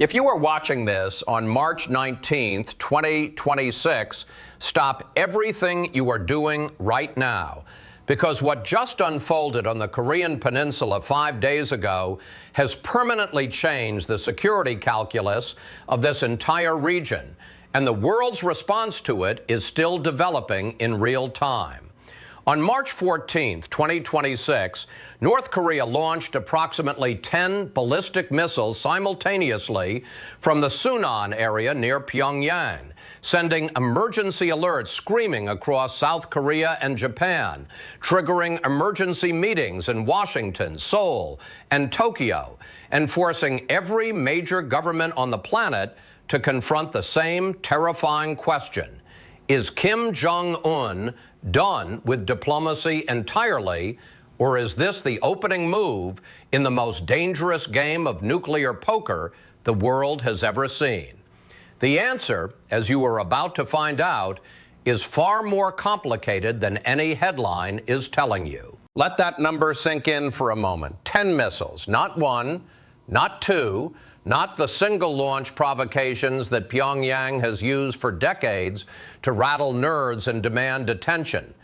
If you are watching this on March 19th, 2026, stop everything you are doing right now, because what just unfolded on the Korean Peninsula 5 days ago has permanently changed the security calculus of this entire region, and the world's response to it is still developing in real time. On March 14th, 2026, North Korea launched approximately 10 ballistic missiles simultaneously from the Sunan area near Pyongyang, sending emergency alerts screaming across South Korea and Japan, triggering emergency meetings in Washington, Seoul, and Tokyo, and forcing every major government on the planet to confront the same terrifying question: is Kim Jong-un done with diplomacy entirely, or is this the opening move in the most dangerous game of nuclear poker the world has ever seen? The answer, as you are about to find out, is far more complicated than any headline is telling you. Let that number sink in for a moment. 10 missiles, not one, not two, not the single launch provocations that Pyongyang has used for decades to rattle nerves and demand attention.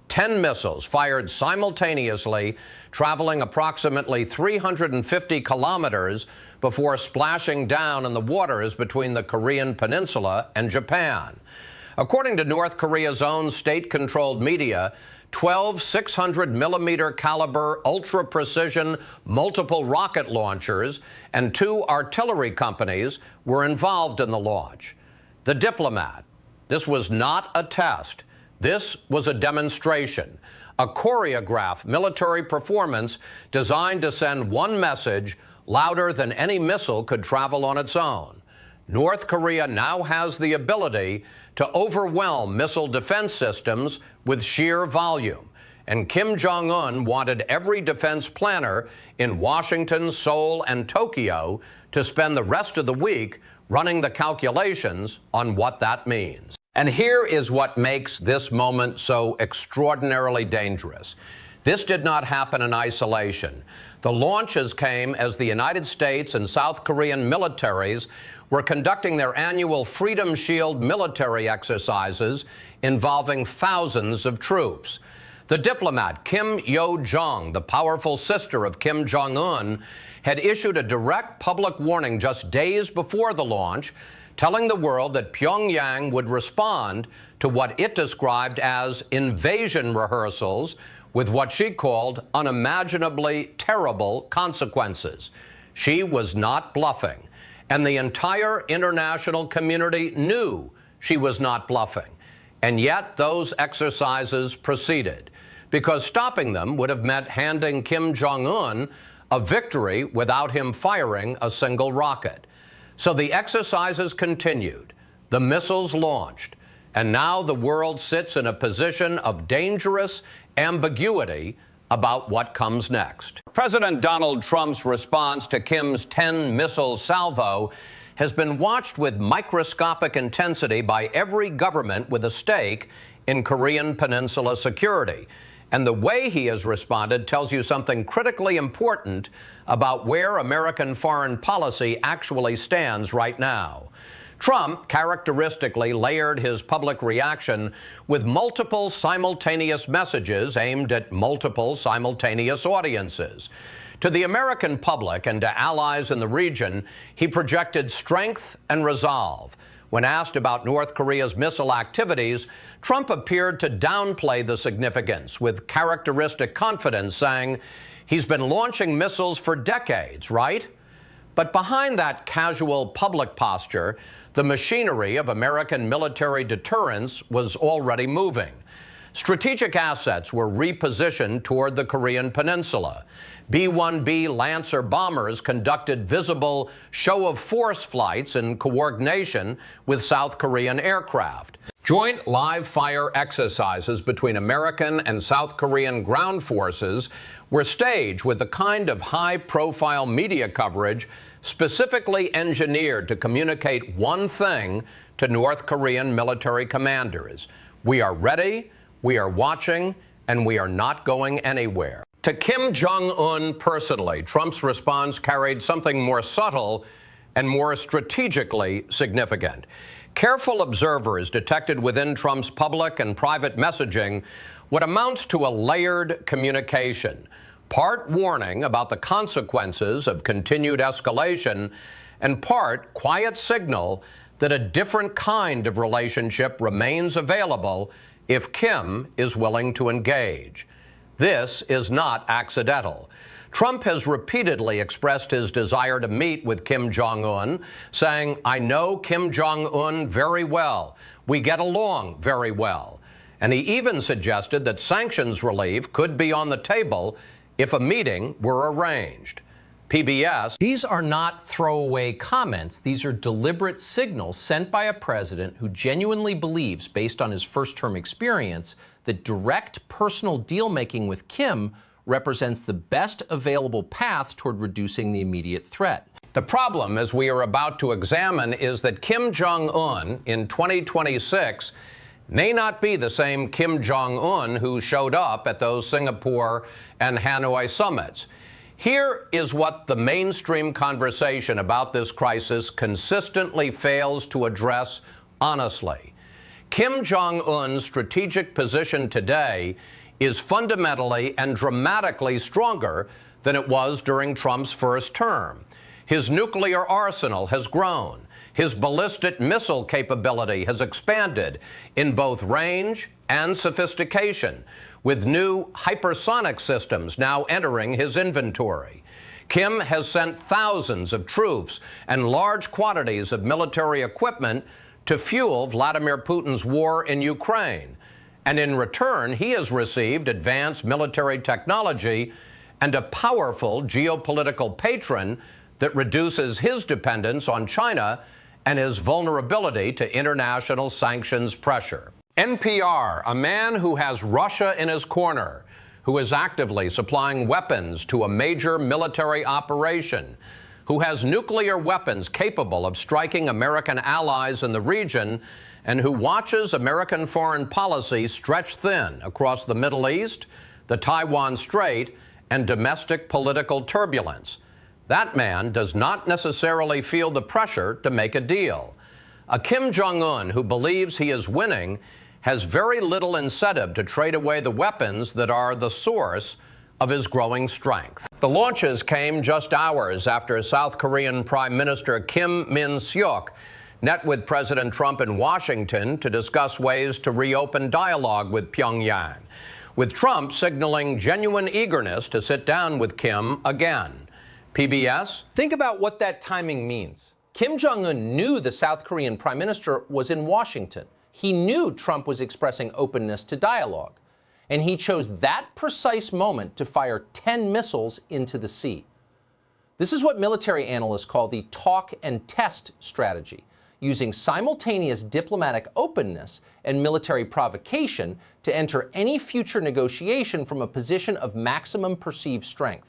10 missiles fired simultaneously, traveling approximately 350 kilometers before splashing down in the waters between the Korean Peninsula and Japan. According to North Korea's own state-controlled media, 12 600-millimeter caliber ultra-precision multiple rocket launchers and 2 artillery companies were involved in the launch. The Diplomat: this was not a test. This was a demonstration, a choreographed military performance designed to send one message louder than any missile could travel on its own. North Korea now has the ability to overwhelm missile defense systems with sheer volume, and Kim Jong-un wanted every defense planner in Washington, Seoul, and Tokyo to spend the rest of the week running the calculations on what that means. And here is what makes this moment so extraordinarily dangerous. This did not happen in isolation. The launches came as the United States and South Korean militaries were conducting their annual Freedom Shield military exercises involving thousands of troops. The diplomat Kim Jong, the powerful sister of Kim Jong-un, had issued a direct public warning just days before the launch, telling the world that Pyongyang would respond to what it described as invasion rehearsals with what she called unimaginably terrible consequences. She was not bluffing, and the entire international community knew she was not bluffing. And yet those exercises proceeded, because stopping them would have meant handing Kim Jong-un a victory without him firing a single rocket. So the exercises continued, the missiles launched, and now the world sits in a position of dangerous ambiguity about what comes next. President Donald Trump's response to Kim's 10-missile salvo has been watched with microscopic intensity by every government with a stake in Korean Peninsula security. And the way he has responded tells you something critically important about where American foreign policy actually stands right now. Trump characteristically layered his public reaction with multiple simultaneous messages aimed at multiple simultaneous audiences. To the American public and to allies in the region, he projected strength and resolve. When asked about North Korea's missile activities, Trump appeared to downplay the significance with characteristic confidence, saying, "He's been launching missiles for decades, right?" But behind that casual public posture, the machinery of American military deterrence was already moving. Strategic assets were repositioned toward the Korean Peninsula. B-1B Lancer bombers conducted visible show-of-force flights in coordination with South Korean aircraft. Joint live-fire exercises between American and South Korean ground forces were staged with the kind of high-profile media coverage specifically engineered to communicate one thing to North Korean military commanders: we are ready, we are watching, and we are not going anywhere. To Kim Jong-un personally, Trump's response carried something more subtle and more strategically significant. Careful observers detected within Trump's public and private messaging what amounts to a layered communication, part warning about the consequences of continued escalation, and part quiet signal that a different kind of relationship remains available if Kim is willing to engage. This is not accidental. Trump has repeatedly expressed his desire to meet with Kim Jong-un, saying, "I know Kim Jong-un very well. We get along very well." And he even suggested that sanctions relief could be on the table if a meeting were arranged. PBS. These are not throwaway comments. These are deliberate signals sent by a president who genuinely believes, based on his first-term experience, that direct personal deal-making with Kim represents the best available path toward reducing the immediate threat. The problem, as we are about to examine, is that Kim Jong-un in 2026 may not be the same Kim Jong-un who showed up at those Singapore and Hanoi summits. Here is what the mainstream conversation about this crisis consistently fails to address honestly. Kim Jong-un's strategic position today is fundamentally and dramatically stronger than it was during Trump's first term. His nuclear arsenal has grown. His ballistic missile capability has expanded in both range and sophistication, with new hypersonic systems now entering his inventory. Kim has sent thousands of troops and large quantities of military equipment to fuel Vladimir Putin's war in Ukraine. And in return, he has received advanced military technology and a powerful geopolitical patron that reduces his dependence on China and his vulnerability to international sanctions pressure. NPR, a man who has Russia in his corner, who is actively supplying weapons to a major military operation, who has nuclear weapons capable of striking American allies in the region, and who watches American foreign policy stretch thin across the Middle East, the Taiwan Strait, and domestic political turbulence. That man does not necessarily feel the pressure to make a deal. A Kim Jong-un who believes he is winning has very little incentive to trade away the weapons that are the source of his growing strength. The launches came just hours after South Korean Prime Minister Kim Min-seok met with President Trump in Washington to discuss ways to reopen dialogue with Pyongyang, with Trump signaling genuine eagerness to sit down with Kim again. PBS? Think about what that timing means. Kim Jong-un knew the South Korean Prime Minister was in Washington. He knew Trump was expressing openness to dialogue. And he chose that precise moment to fire 10 missiles into the sea. This is what military analysts call the talk and test strategy, using simultaneous diplomatic openness and military provocation to enter any future negotiation from a position of maximum perceived strength.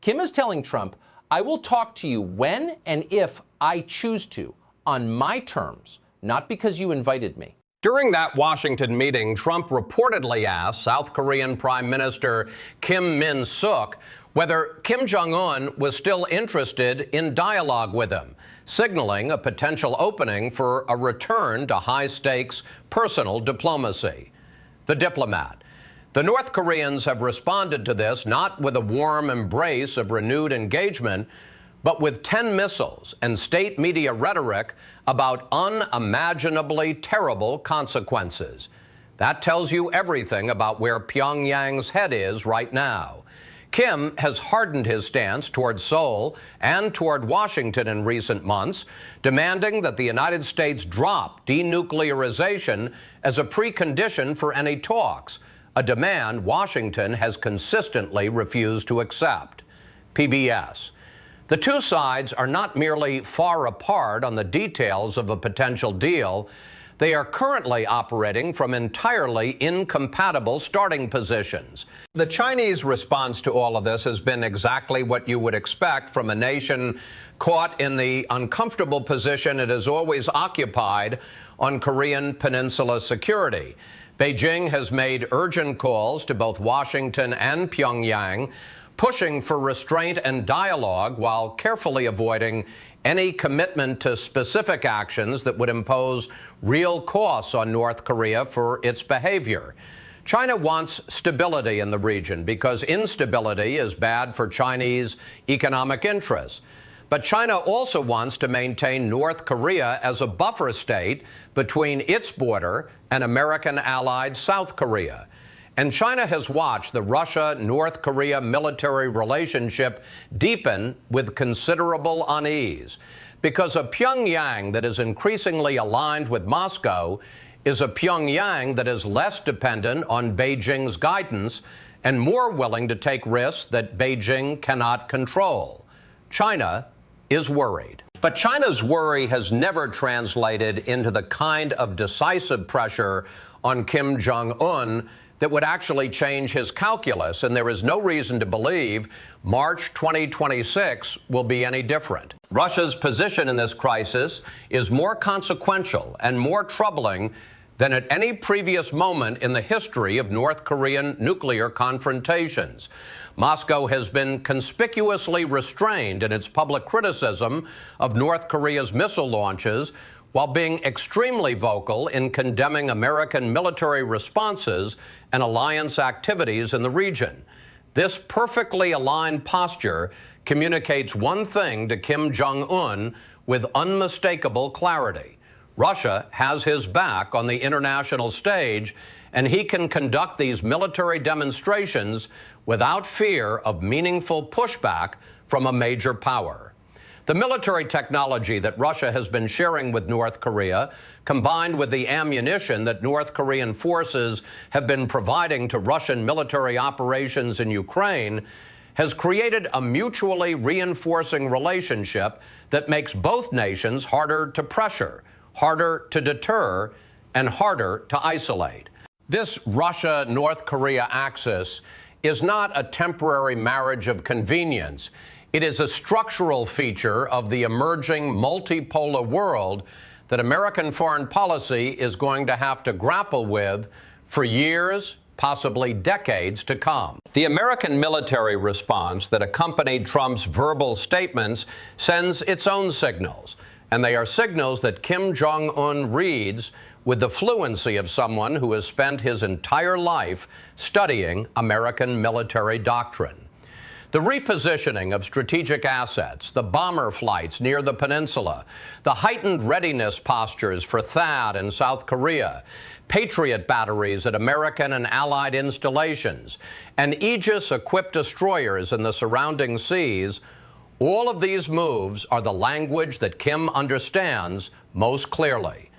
Kim is telling Trump, "I will talk to you when and if I choose to, on my terms, not because you invited me." During that Washington meeting, Trump reportedly asked South Korean Prime Minister Kim Min-seok whether Kim Jong-un was still interested in dialogue with him, signaling a potential opening for a return to high-stakes personal diplomacy. The diplomat. The North Koreans have responded to this not with a warm embrace of renewed engagement, but with 10 missiles and state media rhetoric about unimaginably terrible consequences. That tells you everything about where Pyongyang's head is right now. Kim has hardened his stance toward Seoul and toward Washington in recent months, demanding that the United States drop denuclearization as a precondition for any talks, a demand Washington has consistently refused to accept. PBS. The two sides are not merely far apart on the details of a potential deal. They are currently operating from entirely incompatible starting positions. The Chinese response to all of this has been exactly what you would expect from a nation caught in the uncomfortable position it has always occupied on Korean Peninsula security. Beijing has made urgent calls to both Washington and Pyongyang, pushing for restraint and dialogue while carefully avoiding any commitment to specific actions that would impose real costs on North Korea for its behavior. China wants stability in the region because instability is bad for Chinese economic interests. But China also wants to maintain North Korea as a buffer state between its border and American-allied South Korea. And China has watched the Russia-North Korea military relationship deepen with considerable unease, because a Pyongyang that is increasingly aligned with Moscow is a Pyongyang that is less dependent on Beijing's guidance and more willing to take risks that Beijing cannot control. China is worried. But China's worry has never translated into the kind of decisive pressure on Kim Jong-un that would actually change his calculus, and there is no reason to believe March 2026 will be any different. Russia's position in this crisis is more consequential and more troubling than at any previous moment in the history of North Korean nuclear confrontations. Moscow has been conspicuously restrained in its public criticism of North Korea's missile launches, while being extremely vocal in condemning American military responses and alliance activities in the region. This perfectly aligned posture communicates one thing to Kim Jong-un with unmistakable clarity. Russia has his back on the international stage, and he can conduct these military demonstrations without fear of meaningful pushback from a major power. The military technology that Russia has been sharing with North Korea, combined with the ammunition that North Korean forces have been providing to Russian military operations in Ukraine, has created a mutually reinforcing relationship that makes both nations harder to pressure, harder to deter, and harder to isolate. This Russia-North Korea axis is not a temporary marriage of convenience. It is a structural feature of the emerging multipolar world that American foreign policy is going to have to grapple with for years, possibly decades to come. The American military response that accompanied Trump's verbal statements sends its own signals, and they are signals that Kim Jong-un reads with the fluency of someone who has spent his entire life studying American military doctrine. The repositioning of strategic assets, the bomber flights near the peninsula, the heightened readiness postures for THAAD in South Korea, Patriot batteries at American and Allied installations, and Aegis-equipped destroyers in the surrounding seas, all of these moves are the language that Kim understands most clearly.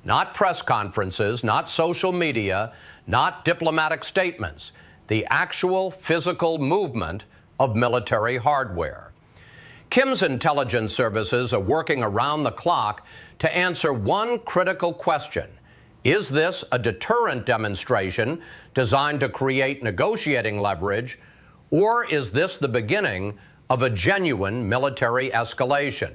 Not press conferences, not social media, not diplomatic statements, the actual physical movement of military hardware. Kim's intelligence services are working around the clock to answer one critical question. Is this a deterrent demonstration designed to create negotiating leverage, or is this the beginning of a genuine military escalation?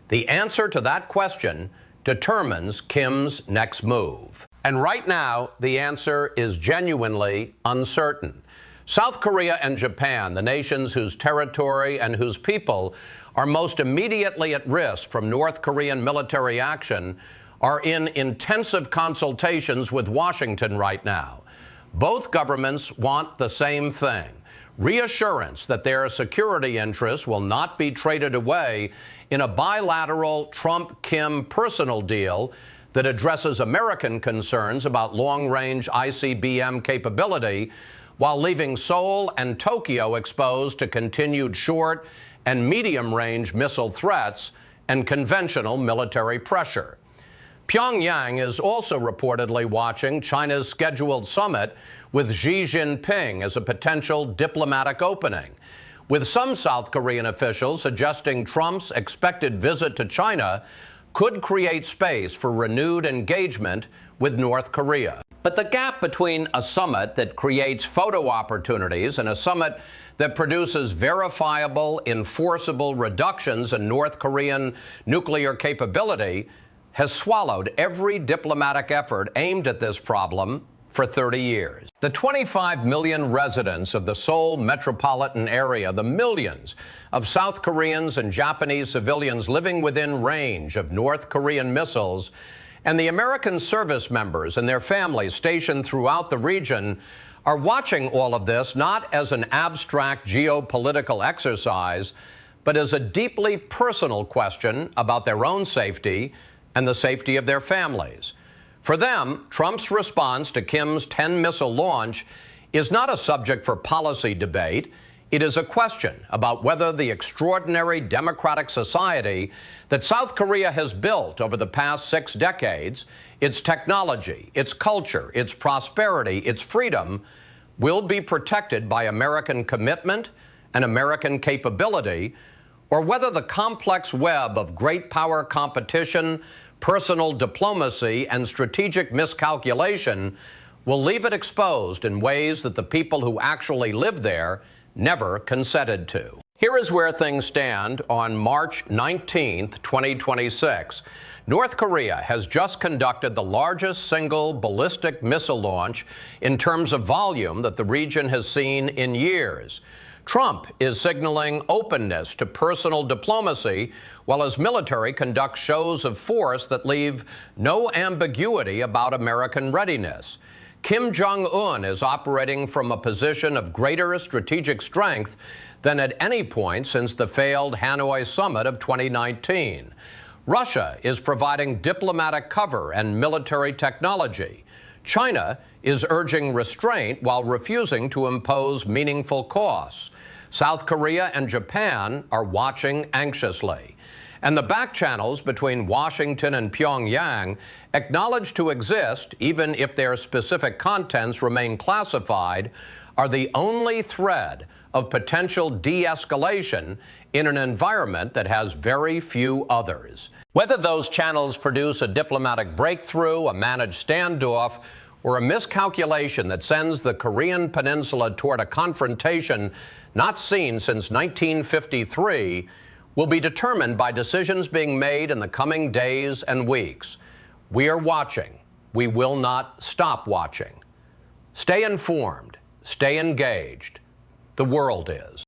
The answer to that question determines Kim's next move. And right now, the answer is genuinely uncertain. South Korea and Japan, the nations whose territory and whose people are most immediately at risk from North Korean military action, are in intensive consultations with Washington right now. Both governments want the same thing: reassurance that their security interests will not be traded away in a bilateral Trump-Kim personal deal that addresses American concerns about long-range ICBM capability, while leaving Seoul and Tokyo exposed to continued short and medium-range missile threats and conventional military pressure. Pyongyang is also reportedly watching China's scheduled summit with Xi Jinping as a potential diplomatic opening, with some South Korean officials suggesting Trump's expected visit to China could create space for renewed engagement with North Korea. But the gap between a summit that creates photo opportunities and a summit that produces verifiable, enforceable reductions in North Korean nuclear capability has swallowed every diplomatic effort aimed at this problem for 30 years. The 25 million residents of the Seoul metropolitan area, the millions of South Koreans and Japanese civilians living within range of North Korean missiles, and the American service members and their families stationed throughout the region are watching all of this not as an abstract geopolitical exercise, but as a deeply personal question about their own safety and the safety of their families. For them, Trump's response to Kim's 10-missile launch is not a subject for policy debate. It is a question about whether the extraordinary democratic society that South Korea has built over the past 6 decades, its technology, its culture, its prosperity, its freedom, will be protected by American commitment and American capability, or whether the complex web of great power competition, personal diplomacy, and strategic miscalculation will leave it exposed in ways that the people who actually live there never consented to. Here is where things stand on March 19th, 2026. North Korea has just conducted the largest single ballistic missile launch in terms of volume that the region has seen in years. Trump is signaling openness to personal diplomacy while his military conducts shows of force that leave no ambiguity about American readiness. Kim Jong-un is operating from a position of greater strategic strength than at any point since the failed Hanoi summit of 2019. Russia is providing diplomatic cover and military technology. China is urging restraint while refusing to impose meaningful costs. South Korea and Japan are watching anxiously. And the back channels between Washington and Pyongyang, acknowledged to exist even if their specific contents remain classified, are the only thread of potential de-escalation in an environment that has very few others. Whether those channels produce a diplomatic breakthrough, a managed standoff, or a miscalculation that sends the Korean Peninsula toward a confrontation not seen since 1953, will be determined by decisions being made in the coming days and weeks. We are watching. We will not stop watching. Stay informed. Stay engaged. The world is.